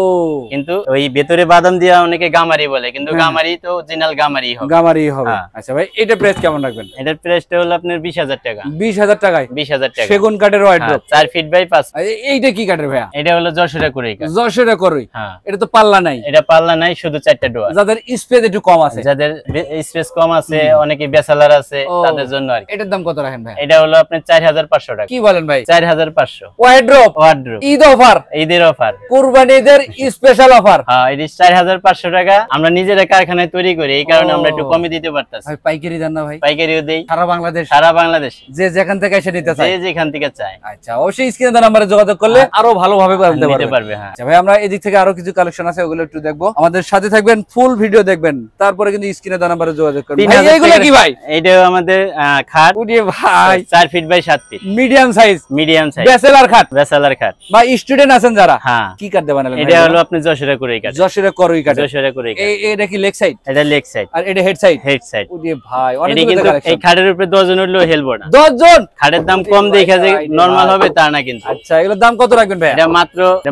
কিন্তু ওই ভিতরে বাদাম দিয়ে অনেকে গামারি বলে, কিন্তু গামারি তো অরিজিনাল গামারি হবে, গামারি হবে। হ্যাঁ। আচ্ছা ভাই এটা প্রাইস কেমন রাখবেন? এটার প্রাইসটা হলো আপনার 20,000 টাকা। 20,000 টাকায় 20,000 টাকা সেগুন কাঠের ওয়ার্ডরোব, 4 ফিট বাই 5। এইটা কি কাঠের ভাইয়া? এটা হলো যশোরে কুড়াই কাঠ। যশোরে করই। হ্যাঁ এটা তো পাল্লা নাই, এটা পাল্লা নাই, শুধু 4টা ডোয়ার। যাদের স্পেস একটু কম আছে, যাদের স্পেস কম আছে, অনেকে ব্যাচেলর আছে, ও, তাদের জন্য আর কি। এটার দাম কত রাখেন ভাই? এটা হলো আপনার 4,500 টাকা। কি বলেন ভাই? 4,500 ওয়ার্ডরোব ওয়ার্ডরোব, ঈদ অফার, ঈদের অফার, কুরবানি ঈদের স্পেশাল অফার। হ্যাঁ এটা 4,500 টাকা। আমরা নিজেরা কারখানায় তৈরি করি, এই কারণে আমরা একটু কমে দিতে পারতাছি। ভাই পাইকারি দেন না ভাই? পাইকারিও দেই সারা বাংলাদেশ, সারা বাংলাদেশ, যে যেখান থেকে এসে নিতে চায়, যে যেখান থেকে চায়। আচ্ছা অবশ্যই স্ক্রিনে দেওয়া নাম্বারে যোগাযোগ করলে আরো ভালোভাবে নিতে নিতে পারবে। হ্যাঁ আচ্ছা ভাই আমরা এদিক থেকে আরো কিছু কালেকশন আছে, ওগুলো একটু দেখবো। আমাদের সাথে থাকবেন, ফুল ভিডিও দেখবেন, তারপরে কিন্তু স্ক্রিনে দেওয়া নাম্বারে যোগাযোগ করবেন। ভাই এইগুলো কি ভাই? এইটাও আমাদের খাট, উড়িয়ে ভাই 4 feet by 7 feet, medium size, medium size bachelor খাট, ব্যাচেলর খাট বা স্টুডেন্ট আছেন যারা। হ্যাঁ কি কাট দেবেন? এটা হলো আপনি যশোরে কুড়াই কাঠ। যশোরে করই কাট, যশোরে কুড়াই কাঠ। এটা কি লেগ সাইড? এটা লেগ সাইড, আর এটা হেড সাইড। Head side. উড়িয়ে ভাই এটা অনেক কিন্তু এই খাটের উপরে 10 জন উঠলেও হেলবো না। 10 জন? খাটের দাম কম দেখা যে নরমাল হবে তা না কিন্তু। আচ্ছা এগুলোর দাম কত রাখবেন ভাই? এটা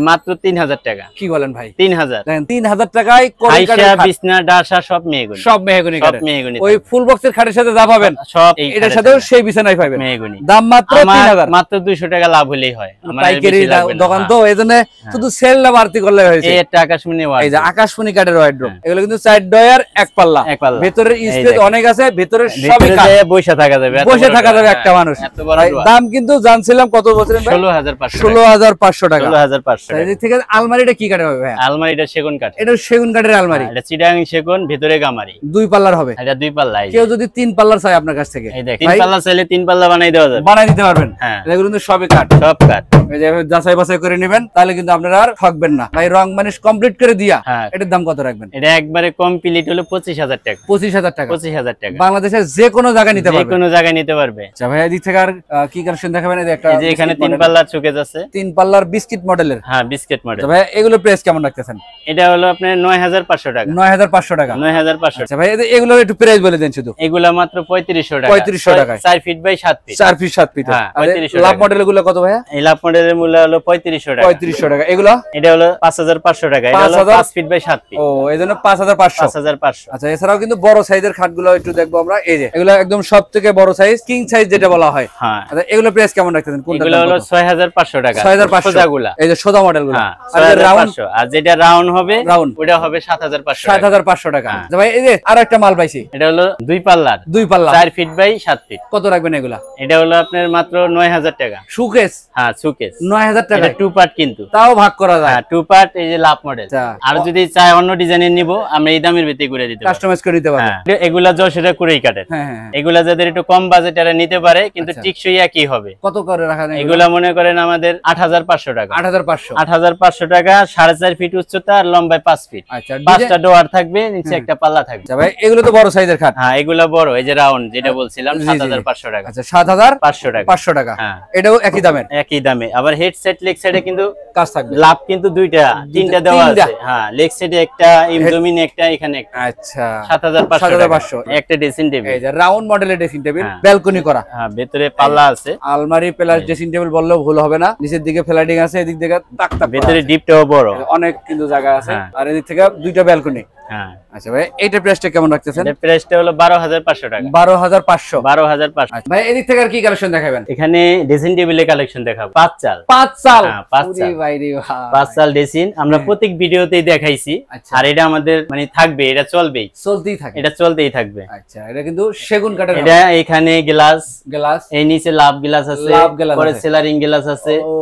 মাত্র 3,000 টাকা। কি বলেন ভাই? 3,000। দেখেন 3,000 টাকায় করই আইসা কাঠের খাট, বিছনা ডাসা সব মেহগুনি, সব মেহগনি সব কাঠের। মেহগুনি। ওই ফুল বক্সের খাটের সাথে যা পাবেন সব এই এটার সাথেও সেই বিছানায় পাবেন, মেহগুনি। দাম মাত্র 3,000। মাত্র 200 টাকা লাভ হলেই হয়। আমার পাইকারি বেশি লাগবে না। দোকান তো এইজন্য শুধু সেলটা বাড়তি করলে হয়েছে। এই একটা আকাশমণি ওয়ার্ড, এই যে আকাশমণি কাঠের ওয়ার্ডরোব, এগুলো কিন্তু 4 ডয়ার, এক পাল্লা, এক পাল্লা। ভেতরের এই স্পেস দেখেন। অনেক আছে, ভেতরের সবই ভিতরে কাঠ, যেয়ে বসে থাকা যাবে, এত বসে বড় থাকা যাবে ডোর। একটা মানুষ। এত বড় ভাই, ডোর। দাম কিন্তু জানছিলাম কত বলছিলেন ভাই? 16,500 16,500 টাকা। 16,500 এই থেকে আলমারিটা কি কাঠের হবে ভাই? আলমারিটা সেগুন কাঠ। এটা সেগুন কাঠের আলমারি, এটা চিটাগাং সেগুন, ভিতরে গামারি, 2 পাল্লার হবে। এটা 2 পাল্লা। কেউ যদি 3 পাল্লার চায় আপনার কাছ থেকে, এই দেখ, ভাই, 3 পাল্লা চাইলে 3 পাল্লা বানাই দেওয়া যাবে, বানাই দিতে পারবেন। হ্যাঁ এগুলো কিন্তু সবই কাঠ, সব কাঠ। এই যে যাচাই বাছাই করে নেবেন, তাহলে কিন্তু আপনারা আর ঠকবেন না। ভাই রং মানিশ কমপ্লিট করে দিয়া হ্যাঁ এটার দাম কত রাখবেন? এটা একবারে কমপ্লিট হলো 25,000 টাকা। 25,000 টাকা। 25,000 টাকা, বাংলাদেশের যে কোনো জায়গায় নিতে যে পারবেন। কোনো জায়গায় নিতে পারবে। আচ্ছা ভাই এদিক থেকে আর কি কালেকশন দেখাবেন? এই যে একটা এই যে এখানে 3 পাল্লার চোকেজ আছে, 3 পাল্লার বিস্কিট মডেলের। হ্যাঁ বিস্কিট মডেল। আচ্ছা ভাই এগুলো প্রাইস কেমন রাখতেছেন? এটা হলো আপনার 9,500 টাকা। 9,500 টাকা। 9,500। আচ্ছা ভাই এগুলোর একটু প্রাইস বলে দেন শুধু। এগুলা মাত্র 3500 টাকা। 3500 টাকায়। 4 feet by 7 feet. 4 feet 7 feet. হ্যাঁ, আর 3500 লাভ টাকা। মডেল গুলো কত ভাইয়া? এই লাভ মডেলের মূল্য হলো 3500 টাকা। 3500 টাকা। এগুলো এটা হলো 5,500 টাকা। এটা হলো 5,000 5 ফিট বাই 7 ফিট। ও এইজন্য 5,500। 5,500। আচ্ছা এছাড়াও কিন্তু বড় সাইজের খাটগুলো একটু দেখবো আমরা। এই যে এগুলো একদম সবথেকে বড় সাইজ, কিং সাইজ যেটা বলা হয়। হ্যাঁ আচ্ছা এগুলো প্রাইস কেমন রাখতেছেন? কোনটা এগুলো হলো 6,500 টাকা। 6,500 সোজাগুলা। এই যে সোজা মডেল গুলো। হ্যাঁ আর রাউন্ড 6,500। আর যেটা রাউন্ড হবে রাউন্ড ওটা হবে 7,500 টাকা। 7,500 টাকা। হ্যাঁ। আচ্ছা ভাই এই যে আরো একটা মাল পাইছি, এটা হলো 2 পাল্লার, 2 পাল্লা, 4 ফিট বাই 7 ফিট। কত রাখবেন এগুলা? এটা হলো আপনার মাত্র 9,000 টাকা। সুকেস হ্যাঁ সুকেস 9,000 টাকা। এটা 2 পার্ট কিন্তু, তাও ভাগ করা যায়, হ্যাঁ 2 পার্ট। এই যে লাভ মডেল। আচ্ছা। আর যদি চাই অন্য ডিজাইনের নিব, আমরা এই দামের ভিতরে করে দিতে পারি। কাস্টমাইজ করে দিতে পারবেন। হ্যাঁ এগুলা যশোরে কুড়াই কাঠের। হ্যাঁ হ্যাঁ হ্যাঁ। এগুলা যাদের একটু কম বাজেট এরা নিতে পারে, কিন্তু আচ্ছা। টিকসই একই হবে। কত করে রাখা যায়? এগুলা মনে করেন আমাদের 8,500 টাকা। 8,500। 8,500 টাকা, 4.5 ফিট উচ্চতা আর লম্বায় 5 ফিট। আচ্ছা 5টা ডোয়ার থাকবে, নিচে একটা পাল্লা থাকবে। আচ্ছা ভাই এগুলো তো বড় সাইজের খাট। হ্যাঁ এগুলা বড়, এই যে রাউন্ড যেটা বলছিলাম জি, জি, জি। 7,500 টাকা। আচ্ছা 7,500 500 টাকা। টাকা। হ্যাঁ এটাও একই দামের, একই দামে। আবার হেডসেট লেগ সাইডে কিন্তু কাজ থাকবে। লাভ কিন্তু 2টা 3টা দেওয়া তিনটা। আছে। হ্যাঁ লেগ সাইডে একটা, ইমজমিনে একটা, এখানে একটা। আচ্ছা 7,500 7,500 টাকা। একটা ড্রেসিং টেবিল। এই যে রাউন্ড মডেলের ড্রেসিং টেবিল, হ্যাঁ। ব্যালকনি করা। হ্যাঁ ভেতরে পাল্লা আছে, আলমারি প্লাস ড্রেসিং টেবিল বললেও ভুল হবে না। নিচের দিকে ফ্ল্যাটিং আছে, এদিক থেকে তাক তাক করা ভেতরে আছে। ডিপটাও বড়। অনেক কিন্তু জায়গা আছে। হ্যাঁ। আর এদিক থেকে 2টা ব্যালকনি। হ্যাঁ আচ্ছা ভাই এইটা প্রাইসটা কেমন রাখতেছেন? এটা প্রাইসটা হলো 12,500 টাকা। 12,500। 12,500। আচ্ছা ভাই এদিক থেকে আর কি কালেকশন দেখাবেন? এখানে ড্রেসিং টেবিলের কালেকশন দেখাবো। 5 চাল। 5 চাল। হ্যাঁ, 5 চাল। ওরে ভাই রে ভাই। 5 চাল ড্রেসিং আমরা প্রত্যেক ভিডিওতেই দেখাইছি। আচ্ছা। আর এটা আমাদের মানে থাকবে, এটা চলবেই, চলতেই থাকে। এটা চলতেই থাকবে। আচ্ছা এটা কিন্তু সেগুন কাঠের এটা এখানে গ্লাস, গ্লাস, এই নিচে লাভ গ্লাস আছে, লাভ গ্লাস পরে আছে। সেলারিং গ্লাস আছে, ও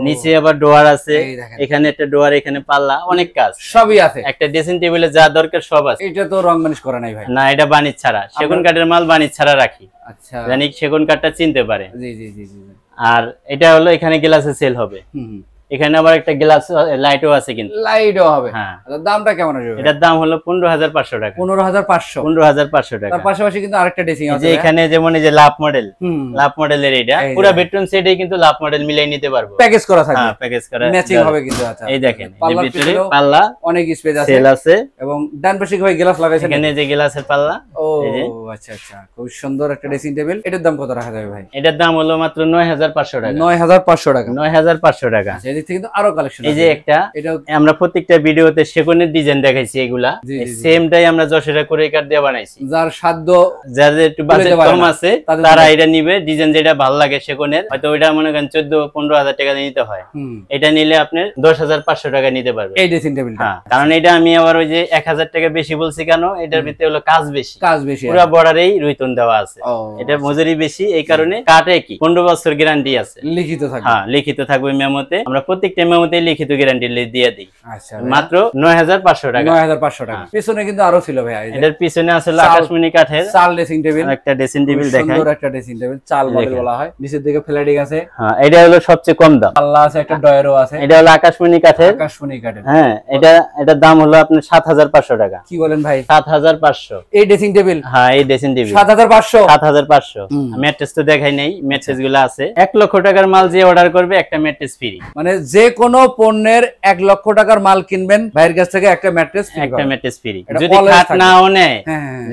নিচে আবার ডোয়ার আছে, এই দেখেন। এখানে একটা ডোয়ার, এখানে পাল্লা, অনেক কাজ। সবই আছে। একটা ড্রেসিং টেবিলে যা দরকার সব আছে। এটা তো রং মানিশ করা নাই ভাই। না, এটা বানিশ ছাড়া, সেগুন কাঠের মাল বানিশ ছাড়া রাখি। আচ্ছা, জানি সেগুন কাঠটা চিনতে পারে। জি জি জি জি। আর এটা হলো এখানে গ্লাসে সেল হবে। এখানে আবার একটা গ্লাস লাইটও আছে কিন্তু। লাইটও হবে। হ্যাঁ। দামটা কেমন আসবে? এটার দাম হলো 15,500 টাকা। 15,500। 15,500 টাকা। তার পাশাপাশি কিন্তু আরেকটা ড্রেসিং আছে। যে এখানে যেমন এই যে লাভ মডেল, লাভ মডেলের এটা পুরো বেডরুম সেটই কিন্তু লাভ মডেল মিলাই নিতে পারবো। প্যাকেজ করা থাকবে। হ্যাঁ, প্যাকেজ করা ম্যাচিং হবে কিন্তু। আচ্ছা, এই দেখেন এই ভিতরে পাল্লা অনেক স্পেস আছে, সেল আছে এবং ডান পাশে ভাই গ্লাস লাগাইছেন। এখানে যে গ্লাসের পাল্লা। ও আচ্ছা আচ্ছা, খুব সুন্দর একটা ড্রেসিং টেবিল। এটার দাম কত রাখা যাবে ভাই? এটার দাম হলো মাত্র 9,500 টাকা। 9,500 টাকা। 9,500 টাকা। আচ্ছা, এদিক থেকে কিন্তু আরো কালেকশন এই যে একটা, আমরা প্রত্যেকটা ভিডিওতে সেগুনের ডিজাইন দেখাইছি, এগুলা সেমটাই আমরা যশোরে করে কাট দিয়ে বানাইছি। যার সাধ্য, যাদের একটু বাজেট কম আছে তারা এটা নিবে, ডিজাইন যেটা ভালো লাগে সেগুনের, হয়তো ওইটা মনে করেন 14-15,000 টাকা দিয়ে নিতে হয়, এটা নিলে আপনি 10,500 টাকা নিতে পারবেন এই ড্রেসিং টেবিলটা। হ্যাঁ, কারণ এটা আমি আবার ওই যে 1,000 টাকা বেশি বলছি কেন, এটার ভিতরে হলো কাজ বেশি, পুরো বর্ডারেই রুইতন দেওয়া আছে, এটা মজুরি বেশি, এই কারণে কাটে কি 15 বছর গ্যারান্টি আছে, লিখিত থাকবে। হ্যাঁ, লিখিত থাকবে মেমোতে, আমরা প্রত্যেকটা মেমোতে লিখিত গ্যারান্টি দিয়ে দিই। আচ্ছা, মাত্র 9,500 টাকা। 9,500 টাকা। পিছনে কিন্তু আরো ছিল ভাই, এটার পিছনে আছে আকাশমণি কাঠের চাল ড্রেসিং টেবিল, একটা ড্রেসিং টেবিল দেখাই, সুন্দর একটা ড্রেসিং টেবিল, চাল মডেল বলা হয়। নিচের দিকে ফ্ল্যাডিং আছে। হ্যাঁ, এটা হলো সবচেয়ে কম দাম। পাল্লা আছে, একটা ডয়ারও আছে। এটা হলো আকাশমণি কাঠের। আকাশমণি কাঠের। হ্যাঁ, এটার দাম হলো আপনার 7,500 টাকা। কি বলেন ভাই? 7,500 এই ড্রেসিং টেবিল? হ্যাঁ, এই ড্রেসিং টেবিল 7,500। 7,500। ম্যাট্রেস তো দেখাই নাই, ম্যাট্রেস গুলো আছে। 1 লক্ষ টাকার মাল যে অর্ডার করবে একটা ম্যাট্রেস ফ্রি। মানে যে কোনো পণ্যের 1 লক্ষ টাকার মাল কিনবেন, ভাইয়ের কাছ থেকে একটা ম্যাট্রেস ফ্রি, একটা ম্যাট্রেস ফ্রি। যদি খাট নাও নেয়,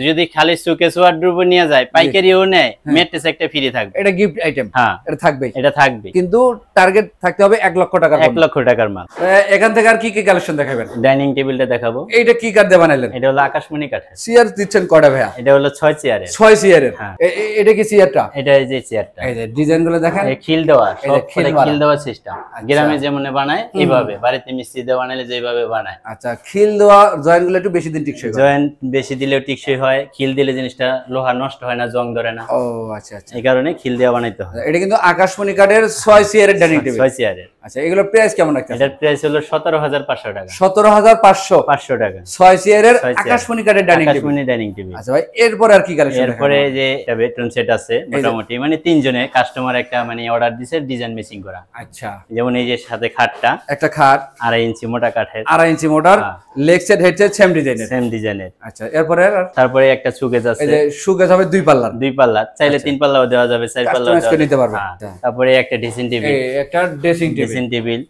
যদি খালি সুকেস ওয়ার্ডরোব নিয়ে যায়, পাইকারিও নেয়, ম্যাট্রেস একটা ফ্রি থাকবে। এটা গিফট আইটেম। হ্যাঁ, এটা থাকবে, এটা থাকবে, কিন্তু টার্গেট থাকতে হবে 1 লক্ষ টাকার। 1 লক্ষ টাকার মাল। এখান থেকে আর কি কি কালেকশন দেখাবেন? ডাইনিং টেবিলটা দেখাবো। এইটা কি কাঠ দিয়ে বানাইলেন? এটা হলো আকাশমণি কাঠের। চেয়ার দিচ্ছেন কয়টা ভাইয়া? এটা হলো 6 চেয়ারের। 6 চেয়ারের। এটা কি চেয়ারটা? এটা এই যে চেয়ারটা। এই যে ডিজাইন গুলো দেখেন, এই খিল দেওয়া, সব খিল দেওয়া সিস্টেম। গ্রামে যেমন বানায় এইভাবে, বাড়িতে মিস্ত্রি দিয়ে বানালে যেভাবে বানায়। আচ্ছা, খিল দেওয়া জয়েন্ট গুলো একটু বেশি দিন টিকসই হয়। জয়েন্ট বেশি দিলেও টিকসই হয়, খিল দিলে জিনিসটা লোহা নষ্ট হয় না, জং ধরে না। ও আচ্ছা আচ্ছা, এই কারণে খিল দেওয়া বানাইতে হয়। এটা কিন্তু আকাশমণি কাঠের 6 চেয়ারের ডাইনিং টেবিল। 6 চেয়ারের। আচ্ছা, এগুলোর প্রাইস কেমন রাখছেন? এটার প্রাইস হলো 17,500 টাকা। 17,500 500 টাকা। 6 চেয়ারের আকাশমণি কাঠের ডাইনিং টেবিল। আকাশমণি ডাইনিং টেবিল। আচ্ছা ভাই, এরপর আর কি কালেকশন? এরপরে যে একটা বেডরুম সেট আছে, মোটামুটি মানে 3 জনে কাস্টমার একটা মানে অর্ডার দিছে ডিজাইন ম্যাচিং করা। আচ্ছা, যেমন এই যে সাথে খাটটা, একটা খাট 2.5 ইঞ্চি মোটা কাঠের, 2.5 ইঞ্চি মোটার, leg set head set same ডিজাইনের। সেম ডিজাইনের। আচ্ছা, এরপরে তারপরে একটা সুকেস আছে, এই যে সুকেস হবে 2 পাল্লার। 2 পাল্লা, চাইলে 3 পাল্লাও দেওয়া যাবে, 4 পাল্লাও দেওয়া যাবে, নিতে পারবে। তারপরে একটা ড্রেসিং টেবিল, এই একটা ড্রেসিং টেবিল,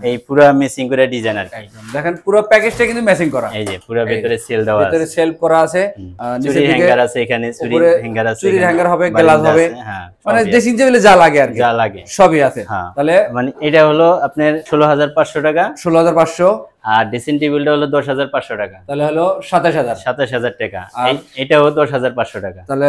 এই পুরো ম্যাচিং করে ডিজাইন আর কি। দেখেন পুরো প্যাকেজটা কিন্তু ম্যাচিং করা। এই যে পুরো ভিতরে সেল দেওয়া আছে, ভিতরে সেলফ করা আছে, চুরি হ্যাঙ্গার আছে, এখানে চুরি হ্যাঙ্গার আছে, চুরি হ্যাঙ্গার হবে, গ্লাস হবে, হ্যাঁ, মানে ড্রেসিং টেবিলে যা লাগে আর কি, যা লাগে সবই আছে। তাহলে মানে এটা হলো আপনার 16,500 টাকা। 16,500। আর ড্রেসিং টেবিলটা হলো 10,500 টাকা। তাহলে হলো 27,000। 27,000 টাকা। এটাও 10,500 টাকা। তাহলে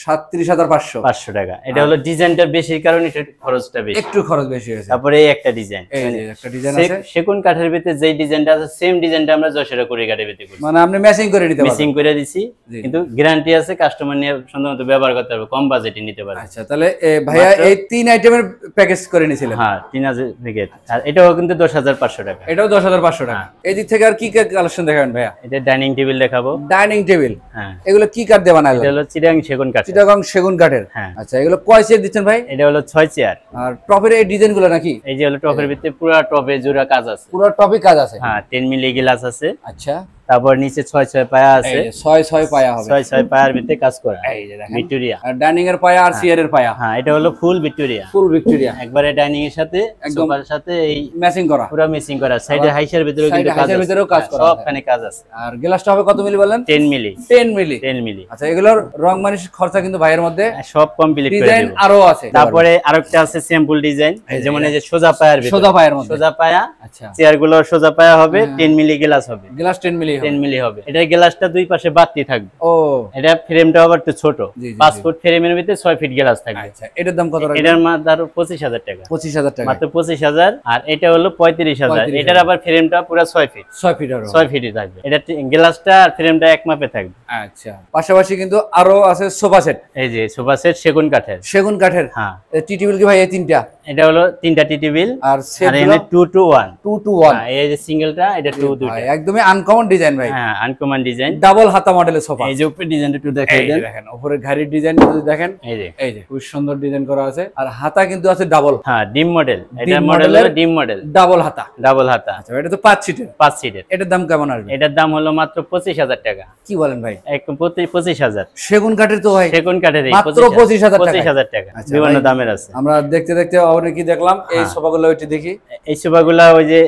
37,500। 500 টাকা। এটা হলো ডিজাইনটা বেশি কারণে একটু খরচটা বেশি, একটু খরচ বেশি হয়েছে। তারপরে এই একটা ডিজাইন, এই যে একটা ডিজাইন আছে, সেগুন কাঠের ভিতরে যেই ডিজাইনটা আছে সেম ডিজাইনটা আমরা যশোরে করে কাঠের ভিতরে করছি, মানে আপনি ম্যাচিং করে দিতে পারবেন। ম্যাচিং করে দিছি, কিন্তু গ্যারান্টি আছে, কাস্টমার নিয়ে সুন্দরমতো ব্যবহার করতে পারবে, কম বাজেটে নিতে পারবে। আচ্ছা, তাহলে ভাইয়া এই 3 আইটেমের প্যাকেজ করে নিয়েছিলেন? হ্যাঁ, 3000 প্যাকেট। আর এটাও কিন্তু 10,500 টাকা। এটাও 10,500 টাকা। এই দিক থেকে আর কি কি কালেকশন দেখাবেন ভাইয়া? এটা ডাইনিং টেবিল দেখাবো। ডাইনিং টেবিল, হ্যাঁ, এগুলো কি কাঠ দিয়ে বানাইলেন? এটা হলো চিটাগাং সেগুন কাঠ। চিটাগাং সেগুন কাঠের। হ্যাঁ। আচ্ছা, এগুলো কয় চেয়ার দিচ্ছেন ভাই? এটা হলো 6 চেয়ার। আর টপের এই ডিজাইন গুলো নাকি? এই যে হলো টপের ভিতরে পুরো টপে জোড়া কাজ আছে, পুরো টপে কাজ আছে। হ্যাঁ, 10 মিলি গ্লাস আছে। আচ্ছা, তারপর নিচে 6 পায়া আছে, 6 পায়া হবে, 6 পায়ার ভিতরে কাজ করা। এই যে দেখেন ভিক্টোরিয়া, আর ডাইনিং এর পায়া আর চেয়ার এর পায়া। হ্যাঁ, এটা হলো ফুল ভিক্টোরিয়া, ফুল ভিক্টোরিয়া, একবারে ডাইনিং এর সাথে একদম সোফার সাথে এই ম্যাচিং করা, পুরো ম্যাচিং করা। সাইডে হাইসের ভিতরেও কিন্তু কাজ আছে, হাইসের ভিতরেও কাজ করা, সবখানে কাজ আছে। আর গ্লাসটা হবে কত মিলি বললেন? 10 মিলি। 10 মিলি। 10 মিলি। আচ্ছা, এগুলোর রং মানিশ খরচা কিন্তু ভাইয়ের মধ্যে সব কমপ্লিট করে ডিজাইন দেব। আরো আছে। তারপরে আরেকটা আছে সিম্পল ডিজাইন, যেমন এই যে সোজা পায়ার ভিতরে, সোজা পায়ের মধ্যে, সোজা পায়া। আচ্ছা, চেয়ার গুলো সোজা পায়া হবে, 10 মিলি গ্লাস হবে, গ্লাস 10 মিলি হবে, 10 মিলি হবে। এটা গ্লাসটা দুই পাশে বাতি থাকবে। ও, এটা ফ্রেমটা আবার একটু ছোট, 5 ফুট ফ্রেমের ভিতরে 6 ফিট গ্লাস থাকবে। আচ্ছা, এটার দাম কত রাখবেন? এটার মাত্র 25,000 টাকা। 25,000 টাকা, মাত্র 25,000। আর এটা হলো 35,000। এটার আবার ফ্রেমটা পুরো 6 ফিট, 6 ফিট আর 6 ফিটই থাকবে। এটা গ্লাসটা আর ফ্রেমটা এক মাপে থাকবে। আচ্ছা, পাশাপাশি কিন্তু আরো আছে সোফা সেট। এই যে সোফা সেট সেগুন কাঠের। সেগুন কাঠের। হ্যাঁ, টি টেবিল কি ভাই এই তিনটা? এটা হলো 3টা টি টেবিল, আর সেট আর এখানে 2 to 1। 2 to 1। এই যে সিঙ্গেলটা, এটা 2 দুইটা, একদমই আনকমন ডিজাইন। ডিজাইন ভাই। হ্যাঁ আনকমন ডিজাইন, ডাবল হাতা মডেলের সোফা। এই যে উপরে ডিজাইনটা একটু দেখাই দেন, দেখেন উপরে ঘাড়ির ডিজাইন যদি দেখেন, এই যে খুব সুন্দর ডিজাইন করা আছে। আর হাতা কিন্তু আছে ডাবল। হ্যাঁ ডিম মডেল, এটা মডেল হলো ডিম মডেল, ডাবল হাতা। ডাবল হাতা। আচ্ছা এটা তো 5 সিটের। 5 সিটের। এটার দাম কেমন আসবে? এটার দাম হলো মাত্র 25000 টাকা। কি বলেন ভাই? একদম 25000। সেগুন কাঠের তো ভাই, সেগুন কাঠের মাত্র 25000 টাকা। বিভিন্ন দামের আছে। আমরা দেখতে দেখতে অনেক কি দেখলাম, এই সোফাগুলো ওইটি দেখি। এই সোফাগুলো ওই যে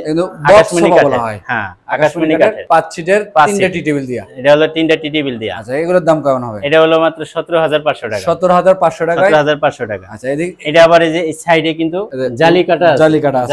আকাশমণি কাঠের। হ্যাঁ আকাশমণি কাঠের 5 সিটের, 3টা টি টেবিল দিয়া। এটা হলো 3টা টি টেবিল দিয়া। আচ্ছা এগুলোর দাম কেমন হবে? এটা হলো মাত্র 17500 টাকা। 17500 টাকা। 17500 টাকা। আচ্ছা এদিক এটা আবার এই যে এই সাইডে কিন্তু জালি কাটা আছে,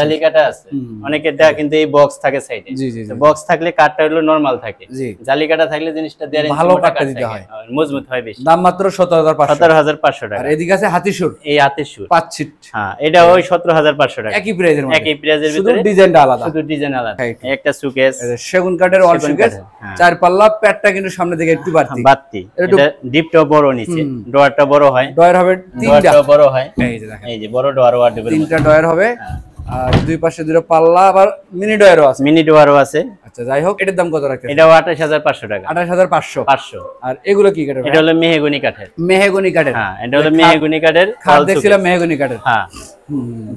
জালি কাটা আছে। অনেকের দেখা কিন্তু এই বক্স থাকে সাইডে। জি জি। বক্স থাকলে কাঠটা হলো নরমাল থাকে, জালি কাটা থাকলে জিনিসটা দেড় ইঞ্চি ভালো কাটতে দিতে হয়, মজবুত হয় বেশি। দাম মাত্র 17500। 17500 টাকা। আর এদিকে আছে হাতিসুর, এই হাতিসুর 5 সিট। হ্যাঁ এটা ওই 17500 টাকা। একই প্রাইজের মধ্যে, একই প্রাইজের ভিতরে, শুধু ডিজাইনটা আলাদা। শুধু ডিজাইন আলাদা। একটা সুকেস, সেগুন কাঠের অল সুকেস, 4 পাল্লা, প্যাডটা কিন্তু সামনে দিকে একটু বাড়তি। এটা ডিপটা বড়, নিচে ডয়ারটা বড় হয়। ডয়ার হবে 3টা, বড় হয়। এই যে দেখেন, এই যে বড় ডয়ার ওয়ার্ড 3টা ডয়ার হবে। আর দুই পাশে দুটো পাল্লা, আবার মিনি ডয়ারও আছে। মিনি ডয়ারও আছে। আচ্ছা যাই হোক, এটার দাম কত রাখছেন? এটাও 28500 টাকা। 28500। আর এগুলো কি কাঠের? এটা হলো মেহগনি কাঠের। মেহগনি কাঠের। হ্ঁ এটা হলো মেহগনি কাঠের। খাট দেখছিলাম মেহগনি কাঠের। হ্যাঁ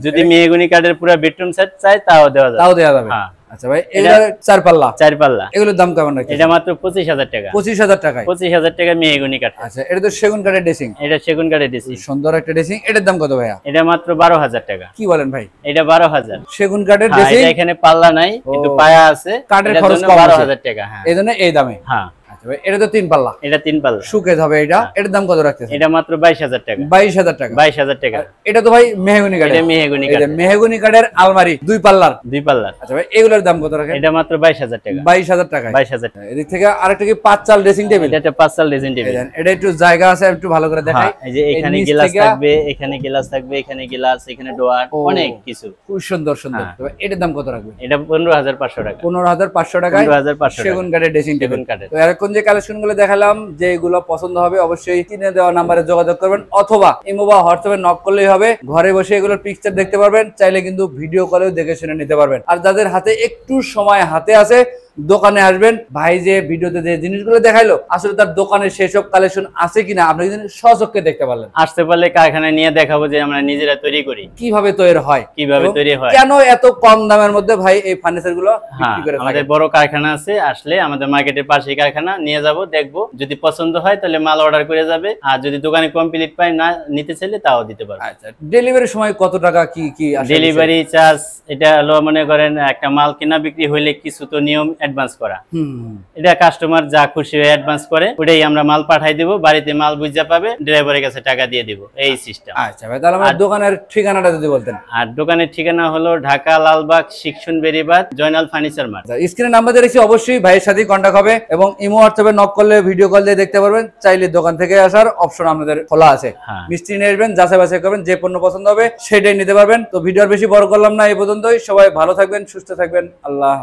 যদি মেহগনি কাঠের পুরো বেডরুম সেট চাই তাও দেওয়া যাবে। হ্যাঁ আচ্ছা ভাই, এটা 4 পাল্লা। 4 পাল্লা। এগুলোর দাম কেমন রাখছেন? এটা মাত্র 25000 টাকা। 25000 টাকা। 25000 টাকা মেহগনি কাঠ। আচ্ছা এটা তো সেগুন কাঠের ড্রেসিং। এটা সেগুন কাঠের ড্রেসিং, সুন্দর একটা ড্রেসিং। এটার দাম কত ভাইয়া? এটা মাত্র 12000 টাকা। কি বলেন ভাই? এটা 12000। সেগুন কাঠের ড্রেসিং। এটা এখানে পাল্লা নাই, কিন্তু পায়া আছে। কাঠের খরচ কম, 12000 টাকা। হ্যাঁ এইজন্য এই দামে। হ্যাঁ আচ্ছা ভাই, এটা তো 3 পাল্লা। এটা 3 পাল্লা সুকেস হবে এটা। এটার দাম কত রাখতেছেন? এটা মাত্র 22000 টাকা। 22000 টাকা। 22000 টাকা। এটা তো ভাই মেহগনি কাঠের। এটা মেহগনি কাঠ। এটা মেহগনি কাঠের আলমারি 2 পাল্লার। 2 পাল্লার। আচ্ছা ভাই, এগুলোর দাম কত রাখেন? এটা মাত্র 22000 টাকা। 22000 টাকা। 22000 টাকা। এদিক থেকে আরেকটা কি 5 চাল ড্রেসিং টেবিল? এটা 5 চাল ড্রেসিং টেবিল। এটা একটু জায়গা আছে, একটু ভালো করে দেখাই। এই যে এখানে গ্লাস থাকবে, এখানে গ্লাস থাকবে, এখানে গ্লাস, এখানে ডোয়ার, অনেক কিছু। খুব সুন্দর সুন্দর। তবে এটার দাম কত রাখবেন? এটা 15500 টাকা। 15500 টাকা। 15500 টাকা। সেগুন কাঠের ড্রেসিং টেবিল। সেগুন কাঠের। তো এখন যে কালেকশনগুলো দেখালাম, যেগুলো পছন্দ হবে অবশ্যই স্ক্রিনে দেওয়া নম্বরে যোগাযোগ করবেন, অথবা ইমো বা হোয়াটসঅ্যাপে নক করলেই হবে। ঘরে বসে এগুলোর পিকচার দেখতে পারবেন, চাইলে কিন্তু ভিডিও কলেও দেখে শুনে নিতে পারবেন। আর যাদের হাতে একটু সময় হাতে আছে, দোকানে আসবেন। ভাই যে ভিডিওতে যে জিনিসগুলো দেখাইলো, আসলে তার দোকানে সেসব কালেকশন আছে কিনা আপনি কিন্তু স্বচক্ষে দেখতে পারলেন। আসতে পারলে কারখানায় নিয়ে দেখাবো যে আমরা নিজেরা তৈরি করি, কিভাবে তৈরি হয়, কিভাবে তৈরি হয়, কেন এত কম দামের মধ্যে ভাই এই ফার্নিচার গুলো বিক্রি করে। আমাদের বড় কারখানা আছে, আসলে আমাদের মার্কেটের পাশেই কারখানা, নিয়ে যাব, দেখবো, যদি পছন্দ হয় তাহলে মাল অর্ডার করে যাবে। আর যদি দোকানে কমপ্লিট পাই, না নিতে চাইলে তাও দিতে পারবে। আচ্ছা, ডেলিভারির সময় কত টাকা কি কি আসে? ডেলিভারি চার্জ এটা হলো, মনে করেন একটা মাল কেনা বিক্রি হইলে কিছু তো নিয়ম অ্যাডভান্স করা। এটা কাস্টমার যা খুশি হয়ে অ্যাডভান্স করে, ওটাই আমরা মাল পাঠাই দিব, বাড়িতে মাল বুঝা পাবে, ড্রাইভারের কাছে টাকা দিয়ে দিব, এই সিস্টেম। আচ্ছা ভাই, তাহলে আমার দোকানের ঠিকানাটা যদি বলতেন। আর দোকানের ঠিকানা হলো ঢাকা লালবাগ শিক্ষণ বেরিবাদ, জয়নাল ফার্নিচার মার্ট। স্ক্রিনে নাম্বার দিয়ে রেখেছি, অবশ্যই ভাইয়ের সাথে কন্টাক্ট হবে, এবং ইমো হোয়াটসঅ্যাপে নক করলে ভিডিও কল দিয়ে দেখতে পারবেন। চাইলে দোকান থেকে আসার অপশন আপনাদের খোলা আছে। মিস্ত্রি নিয়ে আসবেন, যাচাই বাছাই করবেন, যে পণ্য পছন্দ হবে সেটাই নিতে পারবেন। তো ভিডিও আর বেশি বড় করলাম না, এই পর্যন্তই। সবাই ভালো থাকবেন, সুস্থ থাকবেন। আল্লাহ।